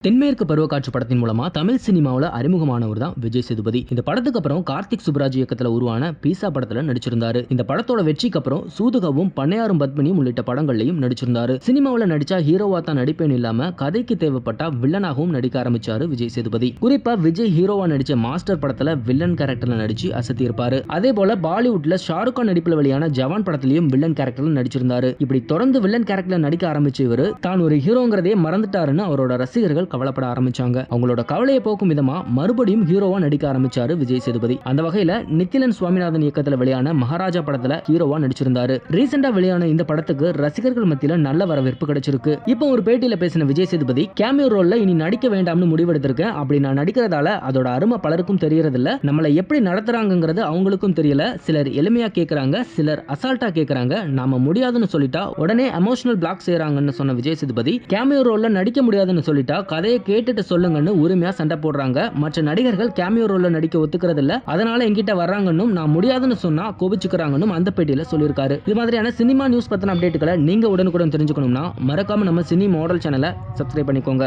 தென்மேற்கு பருவக்காற்று படத்தின் மூலமா தமிழ் சினிமாவில் அறிமுகமானவர் தான் விஜய் சேதுபதி. இந்த படத்துக்கு அப்புறம் கார்த்திக் சுப்ராஜ் இயக்கத்தில் உருவான பீசா படத்துல நடிச்சிருந்தாரு. இந்த படத்தோட வெற்றிக்கு அப்புறம் சூதுகவும் பண்ணையாரும் பத்மினியும் உள்ளிட்ட படங்கள்லையும் நடிச்சிருந்தாரு. சினிமாவில் நடிச்சா ஹீரோவா தான் நடிப்பேன் இல்லாம கதைக்கு தேவைப்பட்டா வில்லனாகவும் நடிக்க ஆரம்பிச்சாரு விஜய் சேதுபதி. குறிப்பா விஜய் ஹீரோவா நடிச்ச மாஸ்டர் படத்துல வில்லன் கேரக்டர்ல நடிச்சு அசத்தி இருப்பாரு. அதே போல பாலிவுட்ல ஷாருக் கான் நடிப்புல வெளியான ஜவான் படத்திலையும் வில்லன் கேரக்டர்ல நடிச்சிருந்தாரு. இப்படி தொடர்ந்து வில்லன் கேரக்டர்ல நடிக்க ஆரம்பிச்ச இவரு தான் ஒரு ஹீரோங்கிறதே மறந்துட்டாருன்னு அவரோட ரசிகர்கள் கவலைப்பட ஆரம்பிச்சாங்க. அவங்களோட கவலையை போக்கும் விதமா மறுபடியும் ஹீரோவா நடிக்க ஆரம்பிச்சாரு விஜய் சேதுபதி. அந்த வகையில நித்திலன் சுவாமிநாதன் இயக்கத்துல வெளியான மகாராஜா படத்துல ஹீரோவா நடிச்சிருந்தாரு. ரீசெண்டா வெளியான இந்த படத்துக்கு ரசிகர்கள் மத்தியில நல்ல வரவேற்பு கிடைச்சிருக்கு. இப்போ ஒரு பேட்டியில பேசின விஜய் சேதுபதி கேமியோ ரோல்ல இனி நடிக்க வேண்டாம்னு முடிவெடுத்திருக்கேன். அப்படி நான் நடிக்கிறதால அதோட அருமை பலருக்கும் தெரியறதில்ல. நம்மளை எப்படி நடத்துறாங்கிறது அவங்களுக்கும் தெரியல. சிலர் எளிமையா கேட்கறாங்க, சிலர் அசால்ட்டா கேட்கறாங்க. நாம முடியாதுன்னு சொல்லிட்டா உடனே எமோஷனல் பிளாக் செய்யறாங்கன்னு சொன்ன விஜய் சேதுபதி கேமியோ ரோல்ல நடிக்க முடியாதுன்னு சொல்லிட்டா கதையை கேட்டுட்டு சொல்லுங்கன்னு உரிமையா சண்டை போடுறாங்க. மற்ற நடிகர்கள் கேமியோ ரோல்ல நடிக்க ஒத்துக்கிறது இல்ல, அதனால என்கிட்ட வர்றாங்கன்னு நான் முடியாதுன்னு சொன்னா கோபிச்சுக்கிறாங்கன்னு அந்த பேட்டியில சொல்லியிருக்காரு. இது மாதிரியான சினிமா நியூஸ் பத்தின அப்டேட்டுகளை நீங்க உடனுக்குடன் தெரிஞ்சுக்கணும்னா மறக்காம நம்ம சினி மாடல் சேனலை சப்ஸ்கிரைப் பண்ணிக்கோங்க.